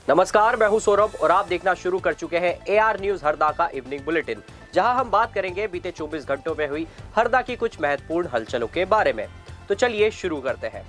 नमस्कार, मैं हूं सौरभ और आप देखना शुरू कर चुके हैं एआर न्यूज हरदा का इवनिंग बुलेटिन, जहां हम बात करेंगे बीते 24 घंटों में हुई हरदा की कुछ महत्वपूर्ण हलचलों के बारे में। तो चलिए शुरू करते हैं।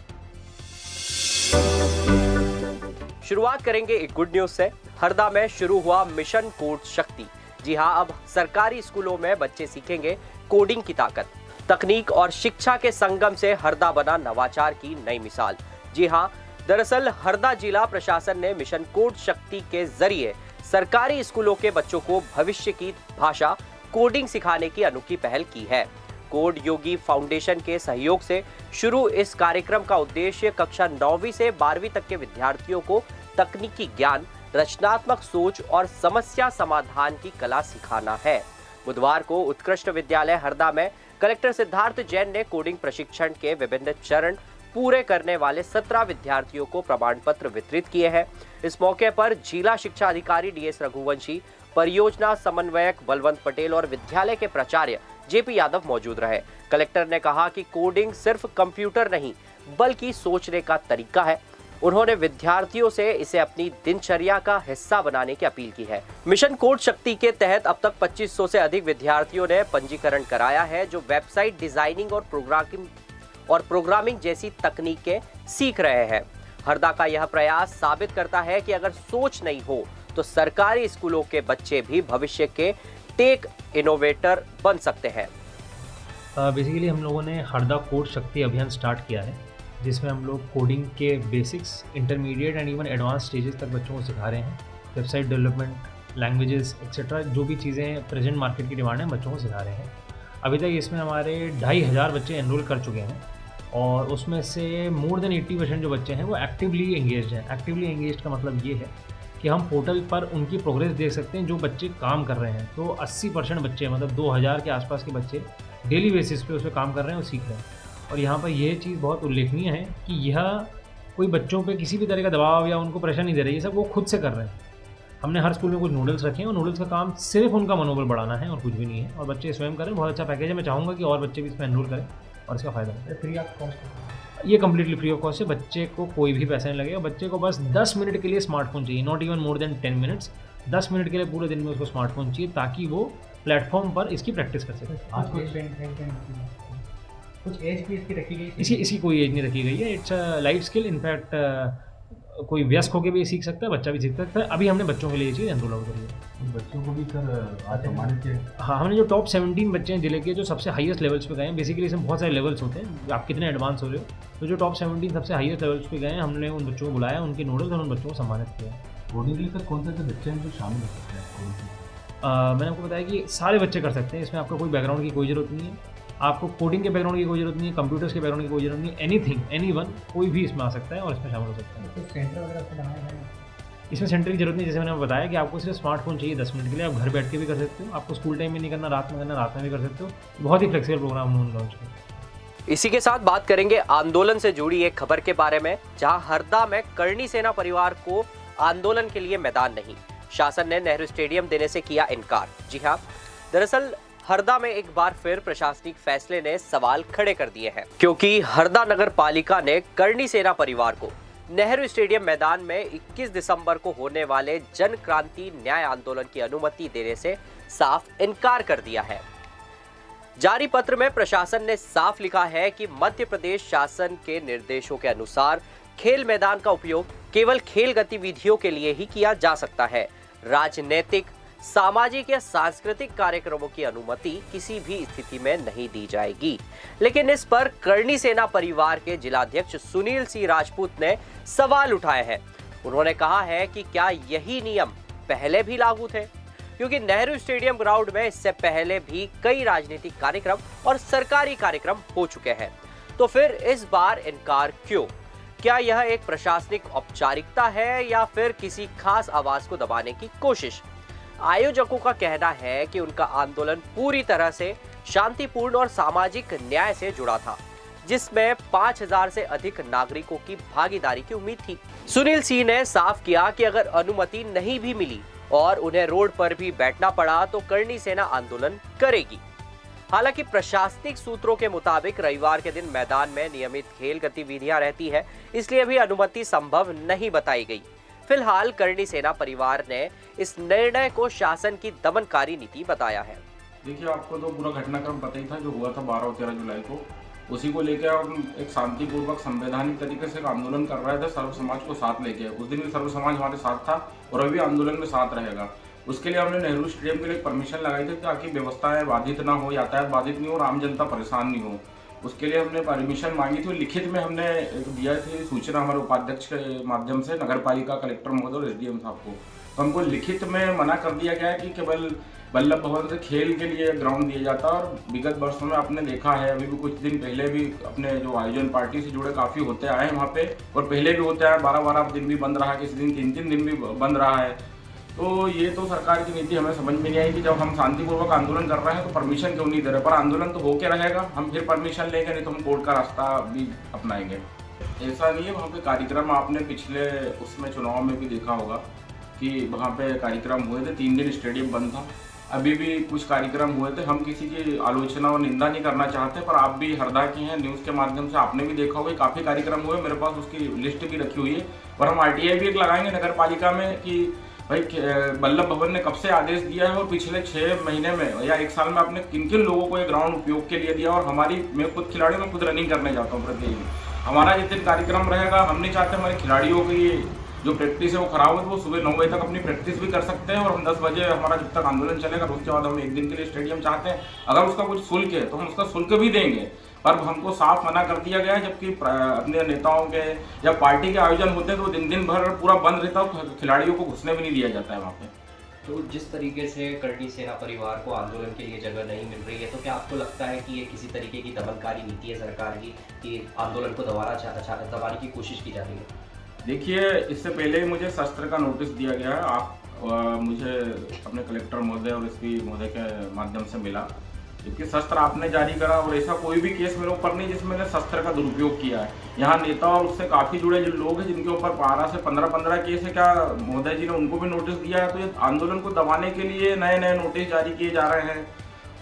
शुरुआत करेंगे एक गुड न्यूज से। हरदा में शुरू हुआ मिशन कोड शक्ति। जी हां, अब सरकारी स्कूलों में बच्चे सीखेंगे कोडिंग की ताकत। तकनीक और शिक्षा के संगम से हरदा बना नवाचार की नई मिसाल। जी हां, दरअसल हरदा जिला प्रशासन ने मिशन कोड शक्ति के जरिए सरकारी स्कूलों के बच्चों को भविष्य की भाषा कोडिंग सिखाने की अनोखी पहल की है। कोड योगी फाउंडेशन के सहयोग से शुरू इस कार्यक्रम का उद्देश्य कक्षा 9वीं से 12वीं तक के विद्यार्थियों को तकनीकी ज्ञान, रचनात्मक सोच और समस्या समाधान की कला सिखाना है। बुधवार को उत्कृष्ट विद्यालय हरदा में कलेक्टर सिद्धार्थ जैन ने कोडिंग प्रशिक्षण के विभिन्न चरण पूरे करने वाले 17 विद्यार्थियों को प्रमाण पत्र वितरित किए हैं। इस मौके पर जिला शिक्षा अधिकारी डीएस रघुवंशी, परियोजना समन्वयक बलवंत पटेल और विद्यालय के प्राचार्य जेपी यादव मौजूद रहे। कलेक्टर ने कहा कि कोडिंग सिर्फ कंप्यूटर नहीं बल्कि सोचने का तरीका है। उन्होंने विद्यार्थियों से इसे अपनी दिनचर्या का हिस्सा बनाने की अपील की है। मिशन कोड शक्ति के तहत अब तक 2500 से अधिक विद्यार्थियों ने पंजीकरण कराया है, जो वेबसाइट डिजाइनिंग और प्रोग्रामिंग जैसी तकनीकें सीख रहे हैं। हरदा का यह प्रयास साबित करता है कि अगर सोच नहीं हो तो सरकारी स्कूलों के बच्चे भी भविष्य के टेक इनोवेटर बन सकते हैं। बेसिकली हम लोगों ने हरदा कोड शक्ति अभियान स्टार्ट किया है, जिसमें हम लोग कोडिंग के basics, intermediate and even advance stages तक बच्चों को सिखा रहे हैं। वेबसाइट डेवलपमेंट, लैंग्वेजेस एक्सेट्रा, जो भी चीज़ें प्रेजेंट मार्केट की डिमांड है, बच्चों को सिखा रहे हैं। अभी तक इसमें हमारे 2500 बच्चे एनरोल कर चुके हैं और उसमें से मोर देन 80% जो बच्चे हैं वो एक्टिवली एंगेज्ड हैं। एक्टिवली एंगेज्ड का मतलब ये है कि हम पोर्टल पर उनकी प्रोग्रेस देख सकते हैं, जो बच्चे काम कर रहे हैं। तो 80% बच्चे, मतलब 2000 के आसपास के बच्चे डेली बेसिस पे उस पर काम कर रहे हैं और सीख रहे हैं। और यहाँ पर यह चीज़ बहुत उल्लेखनीय है कि यह कोई बच्चों पे किसी भी तरह का दबाव या उनको प्रेशर नहीं दे रही है, सब वो खुद से कर रहे हैं। हमने हर स्कूल में कुछ नूडल्स रखे हैं और नूडल्स का काम सिर्फ उनका मनोबल बढ़ाना है और कुछ भी नहीं है, और बच्चे स्वयं करें। बहुत अच्छा पैकेज है, मैं चाहूँगा कि और बच्चे भी इसमें एनरोल करें और इसका फ़ायदा लें। Free of cost? ये कम्प्लीटली फ्री ऑफ कॉस्ट है। बच्चे को कोई भी पैसा नहीं लगेगा। बच्चे को बस 10 मिनट के लिए स्मार्टफोन चाहिए, not even more than 10 minutes. 10 minute के लिए पूरे दिन में उसको स्मार्टफोन चाहिए ताकि वो प्लेटफॉर्म पर इसकी प्रैक्टिस कर सके। कुछ एज भी इसकी रखी गई? इसकी कोई एज नहीं रखी गई है। It's a life skill. In fact कोई वयस्क होकर भी सीख सकता है, बच्चा भी सीख सकता है। अभी हमने बच्चों के लिए ये चीज़ एनरोल आउट करी है। बच्चों को भी सर आज सम्मानित किया? हाँ, हमने जो टॉप 17 बच्चे हैं जिले के, जो सबसे हाईएस्ट लेवल्स पे गए हैं। बेसिकली इसमें बहुत सारे लेवल्स होते हैं, आप कितने एडवांस हो रहे हो। तो जो टॉप 17 सबसे हाईएस्ट लेवल्स पे गए हैं, हमने उन बच्चों को बुलाया, उनके नोडल्स और उन बच्चों को सम्मानित किया। कोडिंग के लिए सर कौन से बच्चे हैं जो शामिल हो सकते हैं? मैंने आपको बताया कि सारे बच्चे कर सकते हैं। इसमें आपको कोई बैकग्राउंड की कोई ज़रूरत नहीं है, आपको कोडिंग के बैकग्राउंड की कोई ज़रूरत नहीं है, कंप्यूटर्स के बैकग्राउंड की कोई ज़रूरत नहीं है। एनीथिंग, एनीवन, कोई भी इसमें आ सकता है और इसमें शामिल हो सकता है। तो सेंटर वगैरह से बनाया है? इसमें सेंटर की जरूरत नहीं। जैसे मैंने बताया कि आपको सिर्फ स्मार्टफोन चाहिए 10 मिनट के लिए, आप घर बैठ के भी कर सकते हो। आपको स्कूल टाइम में नहीं करना, रात में करना, रात में भी कर सकते हो। बहुत ही फ्लेक्सिबल प्रोग्राम उन्होंने लॉन्च किया। इसी के साथ बात करेंगे आंदोलन से जुड़ी एक खबर के बारे में, जहां हरदा में करणी सेना परिवार को आंदोलन के लिए मैदान नहीं, शासन ने नेहरू स्टेडियम देने से किया इनकार। जी हां, दरअसल हरदा में एक बार फिर प्रशासनिक फैसले ने सवाल खड़े कर दिए हैं, क्योंकि हरदा नगर पालिका ने करणी सेना परिवार को नेहरू स्टेडियम मैदान में 21 दिसंबर को होने वाले जन क्रांति न्याय आंदोलन की अनुमति देने से साफ इनकार कर दिया है। जारी पत्र में प्रशासन ने साफ लिखा है कि मध्य प्रदेश शासन के निर्देशों के अनुसार खेल मैदान का उपयोग केवल खेल गतिविधियों के लिए ही किया जा सकता है। राजनीतिक, सामाजिक या सांस्कृतिक कार्यक्रमों की अनुमति किसी भी स्थिति में नहीं दी जाएगी। लेकिन इस पर करणी सेना परिवार के जिलाध्यक्ष सुनील सिंह राजपूत ने सवाल उठाए हैं। उन्होंने कहा है कि क्या यही नियम पहले भी लागू थे, क्योंकि नेहरू स्टेडियम ग्राउंड में इससे पहले भी कई राजनीतिक कार्यक्रम और सरकारी कार्यक्रम हो चुके हैं। तो फिर इस बार इनकार क्यों? क्या यह एक प्रशासनिक औपचारिकता है या फिर किसी खास आवाज को दबाने की कोशिश? आयोजकों का कहना है कि उनका आंदोलन पूरी तरह से शांतिपूर्ण और सामाजिक न्याय से जुड़ा था, जिसमें 5000 से अधिक नागरिकों की भागीदारी की उम्मीद थी। सुनील सिंह ने साफ किया कि अगर अनुमति नहीं भी मिली और उन्हें रोड पर भी बैठना पड़ा तो करणी सेना आंदोलन करेगी। हालांकि प्रशासनिक सूत्रों के मुताबिक रविवार के दिन मैदान में नियमित खेल गतिविधियां रहती है, इसलिए भी अनुमति संभव नहीं बताई गई। फिलहाल करणी सेना परिवार ने इस निर्णय को शासन की दमनकारी नीति बताया है। देखिए, आपको तो पूरा घटनाक्रम पता ही था जो हुआ था 12 और 13 जुलाई को। उसी को लेकर हम एक शांतिपूर्वक संवैधानिक तरीके से एक आंदोलन कर रहे थे, सर्व समाज को साथ लेके। उस दिन भी सर्व समाज हमारे साथ था और अभी आंदोलन में साथ रहेगा। उसके लिए हमने नेहरू स्टेडियम के लिए परमिशन लगाई थी ताकि व्यवस्थाएं बाधित ना हो, यातायात बाधित नहीं हो और आम जनता परेशान नहीं हो। उसके लिए हमने परमिशन मांगी थी। लिखित में हमने दिया थी सूचना हमारे उपाध्यक्ष के माध्यम से नगर पालिका कलेक्टर महोदय और एसडीएम साहब को। तो हमको लिखित में मना कर दिया गया है कि केवल वल्लभ भवन से खेल के लिए ग्राउंड दिया जाता है। और विगत वर्षों में आपने देखा है, अभी भी कुछ दिन पहले भी अपने जो आयोजन पार्टी से जुड़े काफ़ी होते आए हैं वहाँ पे, और पहले भी होते आए, 12-12 दिन भी बंद रहा, किसी दिन 3-3 दिन भी बंद रहा है। तो ये तो सरकार की नीति हमें समझ में नहीं आई कि जब हम शांतिपूर्वक आंदोलन कर रहे हैं तो परमिशन क्यों नहीं दे रहे। पर आंदोलन तो होके रहेगा, हम फिर परमिशन लेंगे, नहीं तो हम कोर्ट का रास्ता भी अपनाएंगे। ऐसा नहीं है, वहाँ पे कार्यक्रम आपने पिछले उसमें चुनाव में भी देखा होगा कि वहाँ पे कार्यक्रम हुए थे, 3 दिन स्टेडियम बंद था। अभी भी कुछ कार्यक्रम हुए थे। हम किसी की आलोचना और निंदा नहीं करना चाहते, पर आप भी हरदा की हैं, न्यूज़ के माध्यम से आपने भी देखा होगा काफ़ी कार्यक्रम हुए, मेरे पास उसकी लिस्ट भी रखी हुई है। और हम आरटीआई भी एक लगाएंगे नगर पालिका में कि भाई वल्लभ भवन ने कब से आदेश दिया है और पिछले 6 महीने में या 1 साल में आपने किन किन लोगों को ये ग्राउंड उपयोग के लिए दिया। और मैं खुद खिलाड़ी, मैं खुद रनिंग करने जाता हूँ प्रतिदिन। हमारा जिस दिन कार्यक्रम रहेगा, हम नहीं चाहते हमारे खिलाड़ियों की जो प्रैक्टिस है वो खराब है, तो वो सुबह 9 बजे तक अपनी प्रैक्टिस भी कर सकते हैं और हम 10 बजे हमारा जब तक आंदोलन चलेगा उसके बाद हम 1 दिन के लिए स्टेडियम चाहते हैं। अगर उसका कुछ शुल्क है तो हम उसका शुल्क भी देंगे, पर हमको साफ मना कर दिया गया है। जबकि अपने नेताओं के या पार्टी के आयोजन होते हैं तो दिन भर पूरा बंद रहता है, खिलाड़ियों को घुसने भी नहीं दिया जाता है वहाँ पे। तो जिस तरीके से करणी सेना परिवार को आंदोलन के लिए जगह नहीं मिल रही है, तो क्या आपको लगता है कि ये किसी तरीके की दमनकारी नीति है सरकार की कि आंदोलन को दबाने की कोशिश की जा रही है? देखिए, इससे पहले ही मुझे शस्त्र का नोटिस दिया गया है। मुझे अपने कलेक्टर महोदय और एसपी महोदय के माध्यम से मिला, जबकि शस्त्र आपने जारी करा और ऐसा कोई भी केस मेरे ऊपर नहीं जिसमें मैंने शस्त्र का दुरुपयोग किया है। यहाँ नेता और उससे काफ़ी जुड़े जो लोग हैं जिनके ऊपर 12 से 15 केस है, क्या महोदय जी ने उनको भी नोटिस दिया है? तो ये आंदोलन को दबाने के लिए नए नए नोटिस जारी किए जा रहे हैं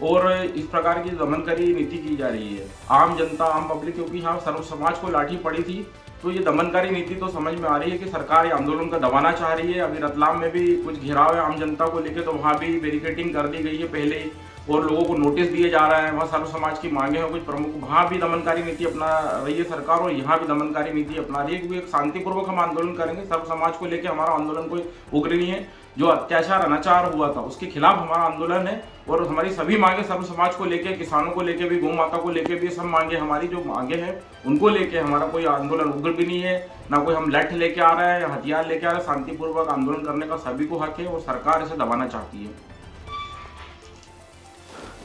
और इस प्रकार की दमनकारी नीति की जा रही है। आम जनता, आम पब्लिक, क्योंकि यहाँ सर्व समाज को लाठी पड़ी थी, तो ये दमनकारी नीति तो समझ में आ रही है कि सरकार ये आंदोलन का दबाना चाह रही है। अभी रतलाम में भी कुछ घेराव है आम जनता को लेकर, तो वहाँ भी बैरिकेडिंग कर दी गई है पहले ही और लोगों को नोटिस दिए जा रहे हैं। वहाँ सर्व समाज की मांगे हैं कुछ प्रमुख, वहाँ भी दमनकारी नीति अपना रही है सरकार और यहाँ भी दमनकारी नीति अपना रही है। क्योंकि एक शांतिपूर्वक हम आंदोलन करेंगे, सर्व समाज को लेकर हमारा आंदोलन कोई उग्र नहीं है। जो अत्याचार अनाचार हुआ था उसके खिलाफ हमारा आंदोलन है और हमारी सभी मांगे सर्व समाज को लेके, किसानों को लेके भी, गौ माता को लेके भी, सब मांगे हमारी जो मांगे हैं उनको लेके हमारा कोई आंदोलन उग्र भी नहीं है, ना कोई हम लठ लेके आ रहे हैं या हथियार लेके आ रहे हैं। शांतिपूर्वक आंदोलन करने का सभी को हक है और सरकार इसे दबाना चाहती है।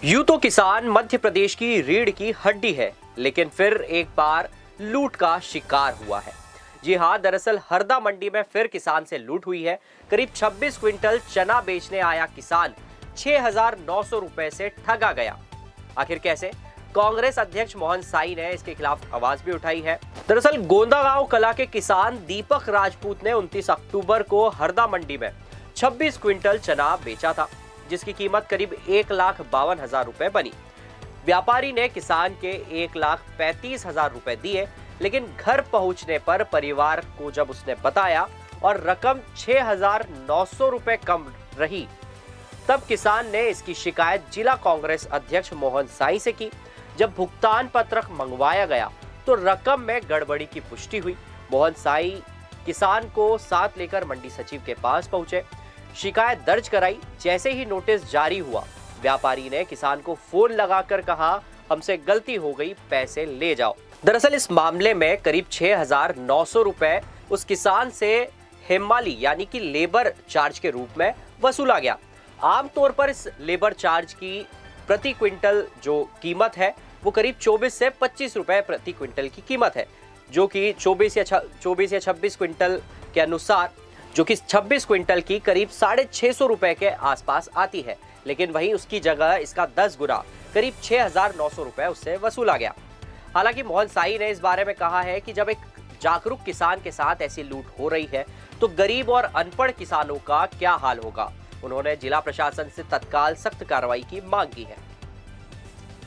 यूं तो किसान मध्य प्रदेश की रीढ़ की हड्डी है, लेकिन फिर एक बार लूट का शिकार हुआ है। जी हां, दरअसल हरदा मंडी में फिर किसान से लूट हुई है। करीब 26 क्विंटल चना बेचने आया किसान 6,900 रुपए से ठगा गया। आखिर कैसे? कांग्रेस अध्यक्ष मोहन साई ने इसके खिलाफ आवाज भी उठाई है। दरअसल गोंदागांव कला के किसान दीपक राजपूत ने 29 अक्टूबर को हरदा मंडी में 26 क्विंटल चना बेचा था, जिसकी कीमत करीब 1,52,000 रुपए बनी। व्यापारी ने किसान के 1,35,000 रुपए दिए, लेकिन घर पहुंचने पर परिवार को जब उसने बताया और रकम 6,900 रुपए कम रही, तब किसान ने इसकी शिकायत जिला कांग्रेस अध्यक्ष मोहन साई से की। जब भुगतान पत्रक मंगवाया गया तो रकम में गड़बड़ी की पुष्टि हुई। मोहन साई किसान को साथ लेकर मंडी सचिव के पास पहुंचे, शिकायत दर्ज कराई। जैसे ही नोटिस जारी हुआ, व्यापारी ने किसान को फोन लगाकर कहा, हमसे गलती हो गई, पैसे ले जाओ। दरअसल इस मामले में करीब 6,900 रुपए उस किसान से हेमाली यानी कि लेबर चार्ज के रूप में वसूला गया। आमतौर पर इस लेबर चार्ज की प्रति क्विंटल जो कीमत है वो करीब 24 से 25 रुपए प्रति क्विंटल की कीमत है, जो कि 24 या 26 क्विंटल के अनुसार, जो कि 26 क्विंटल की करीब 650 रुपए के आसपास आती है। लेकिन वहीं उसकी जगह इसका 10 गुना करीब 6,900 रुपए उससे वसूला गया। हालांकि मोहन साई ने इस बारे में कहा है कि जब एक जागरूक किसान के साथ ऐसी लूट हो रही है तो गरीब और अनपढ़ किसानों का क्या हाल होगा। उन्होंने जिला प्रशासन से तत्काल सख्त कार्रवाई की मांग की है।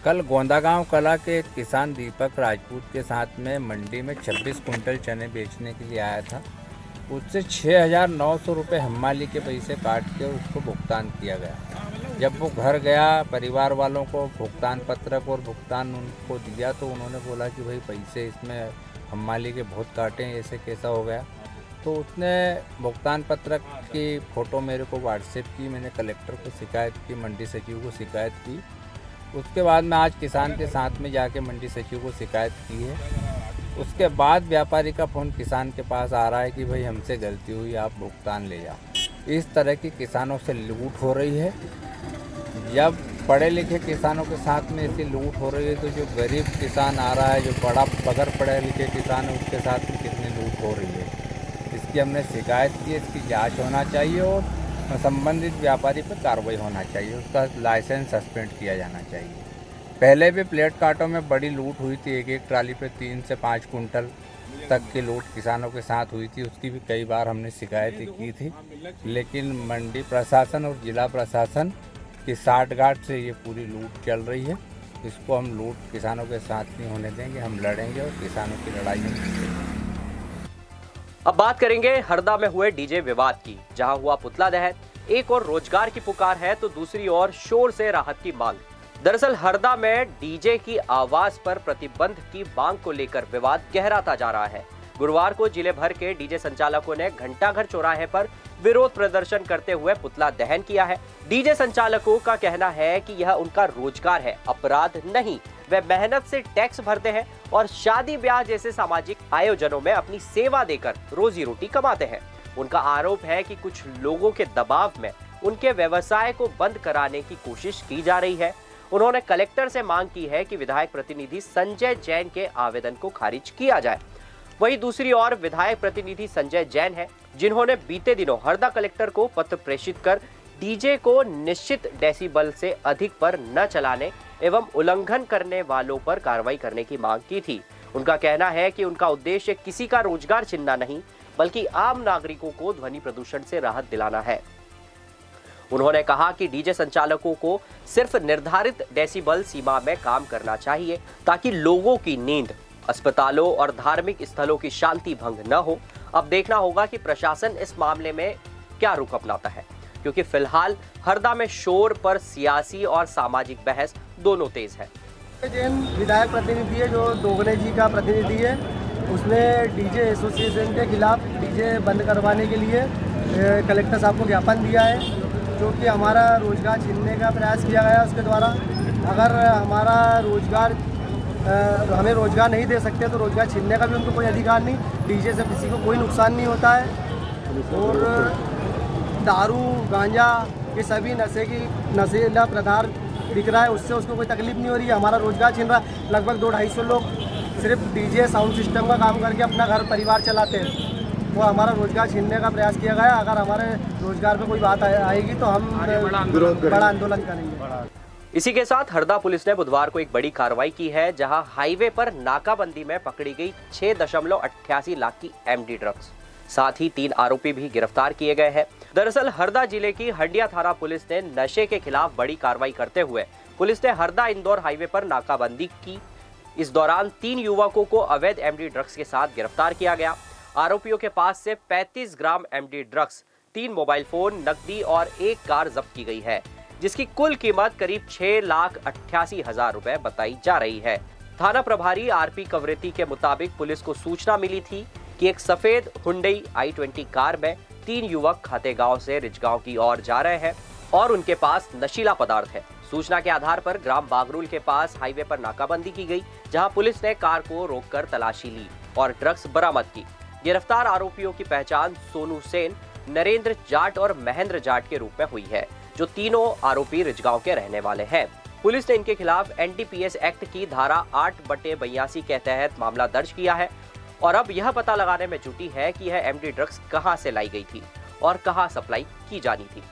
कल गोंदागांव कला के किसान दीपक राजपूत के साथ में मंडी में 26 कुंटल चने बेचने के लिए आया था। उससे 6,900 रुपये हम्माली के पैसे काट के उसको भुगतान किया गया। जब वो घर गया, परिवार वालों को भुगतान पत्रक और भुगतान उनको दिया तो उन्होंने बोला कि भाई पैसे इसमें हम्माली के बहुत काटे हैं, ऐसे कैसा हो गया। तो उसने भुगतान पत्रक की फ़ोटो मेरे को व्हाट्सएप की, मैंने कलेक्टर को शिकायत की, मंडी सचिव को शिकायत की। उसके बाद मैं आज किसान के साथ में जाके मंडी सचिव को शिकायत की है। उसके बाद व्यापारी का फ़ोन किसान के पास आ रहा है कि भाई हमसे गलती हुई, आप भुगतान ले जाओ। इस तरह की किसानों से लूट हो रही है। जब पढ़े लिखे किसानों के साथ में ऐसी लूट हो रही है तो जो गरीब किसान आ रहा है, जो बगैर पढ़े लिखे किसान है, उसके साथ में कितनी लूट हो रही है। इसकी हमने शिकायत की, इसकी जांच होना चाहिए और संबंधित व्यापारी पर कार्रवाई होना चाहिए, उसका लाइसेंस सस्पेंड किया जाना चाहिए। पहले भी प्लेट काटों में बड़ी लूट हुई थी, एक ट्राली पे 3 से 5 कुंटल तक की लूट किसानों के साथ हुई थी। उसकी भी कई बार हमने शिकायत की थी, लेकिन मंडी प्रशासन और जिला प्रशासन की साठगांठ से ये पूरी लूट चल रही है। इसको हम लूट किसानों के साथ नहीं होने देंगे, हम लड़ेंगे और किसानों की लड़ाई में जीतेंगे। अब बात करेंगे हरदा में हुए डीजे विवाद की, जहां हुआ पुतला दहन। एक और रोजगार की पुकार है तो दूसरी ओर शोर से राहत की मांग। दरअसल हरदा में डीजे की आवाज पर प्रतिबंध की मांग को लेकर विवाद गहराता जा रहा है। गुरुवार को जिले भर के डीजे संचालकों ने घंटाघर चौराहे पर विरोध प्रदर्शन करते हुए पुतला दहन किया है। डीजे संचालकों का कहना है कि यह उनका रोजगार है, अपराध नहीं। वे मेहनत से टैक्स भरते हैं और शादी ब्याह जैसे सामाजिक आयोजनों में अपनी सेवा देकर रोजी रोटी कमाते हैं। उनका आरोप है कि कुछ लोगों के दबाव में उनके व्यवसाय को बंद कराने की कोशिश की जा रही है। उन्होंने कलेक्टर से मांग की है कि विधायक प्रतिनिधि संजय जैन के आवेदन को खारिज किया जाए। वहीं दूसरी ओर विधायक प्रतिनिधि संजय जैन है, जिन्होंने बीते दिनों हरदा कलेक्टर को पत्र प्रेषित कर डीजे को निश्चित डेसिबल से अधिक पर न चलाने एवं उल्लंघन करने वालों पर कार्रवाई करने की मांग की थी। उनका कहना है कि उनका उद्देश्य किसी का रोजगार छीनना नहीं, बल्कि आम नागरिकों को ध्वनि प्रदूषण से राहत दिलाना है। उन्होंने कहा कि डीजे संचालकों को सिर्फ निर्धारित डेसिबल सीमा में काम करना चाहिए, ताकि लोगों की नींद, अस्पतालों और धार्मिक स्थलों की शांति भंग न हो। अब देखना होगा कि प्रशासन इस मामले में क्या रुख अपनाता है, क्योंकि फिलहाल हरदा में शोर पर सियासी और सामाजिक बहस दोनों तेज है। जैन विधायक प्रतिनिधि है, जो दोगले जी का प्रतिनिधि है, उसने डीजे एसोसिएशन के खिलाफ डीजे बंद करवाने के लिए कलेक्टर साहब को ज्ञापन दिया है, जो कि हमारा रोजगार छीनने का प्रयास किया गया उसके द्वारा। अगर हमारा रोजगार हमें रोजगार नहीं दे सकते तो रोजगार छीनने का भी उनको कोई अधिकार नहीं। डीजे से किसी को कोई नुकसान नहीं होता है और दारू, गांजा, ये सभी नशेला पदार्थ बिक रहा है, उससे उसको कोई तकलीफ नहीं हो रही है। हमारा रोजगार छीन रहा है। लगभग 200-250 लोग सिर्फ डीजे साउंड सिस्टम का काम करके अपना घर परिवार चलाते हैं। वो हमारा रोजगार छीनने का प्रयास किया गया। अगर हमारे रोजगार पे कोई बात आएगी तो हम बड़ा आंदोलन करेंगे। इसी के साथ हरदा पुलिस ने बुधवार को एक बड़ी कार्रवाई की है, जहां हाईवे पर नाकाबंदी में पकड़ी गई 6.88 लाख की एमडी ड्रग्स। साथ ही 3 आरोपी भी गिरफ्तार किए गए हैं। दरअसल हरदा जिले की हंडिया थाना पुलिस ने नशे के खिलाफ बड़ी कार्रवाई करते हुए पुलिस ने हरदा इंदौर हाईवे पर नाकाबंदी की। इस दौरान 3 युवकों को अवैध एमडी ड्रग्स के साथ गिरफ्तार किया गया। आरोपियों के पास से 35 ग्राम एमडी ड्रग्स, 3 मोबाइल फोन, नकदी और 1 कार जब्त की गई है, जिसकी कुल कीमत करीब 6,88,000 रुपए बताई जा रही है। थाना प्रभारी आरपी कवरेती के मुताबिक पुलिस को सूचना मिली थी कि एक सफेद हुंडई i20 कार में 3 युवक खातेगांव से रिजगांव की ओर जा रहे हैं और उनके पास नशीला पदार्थ है। सूचना के आधार पर ग्राम बागरूल के पास हाईवे पर नाकाबंदी की गई, जहां पुलिस ने कार को रोककर तलाशी ली और ड्रग्स बरामद की। गिरफ्तार आरोपियों की पहचान सोनू सेन, नरेंद्र जाट और महेंद्र जाट के रूप में हुई है, जो तीनों आरोपी रिजगांव के रहने वाले हैं। पुलिस ने इनके खिलाफ एनडीपीएस एक्ट की धारा 8/82 के तहत मामला दर्ज किया है और अब यह पता लगाने में जुटी है कि यह एमडी ड्रग्स कहां से लाई गई थी और कहां सप्लाई की जानी थी।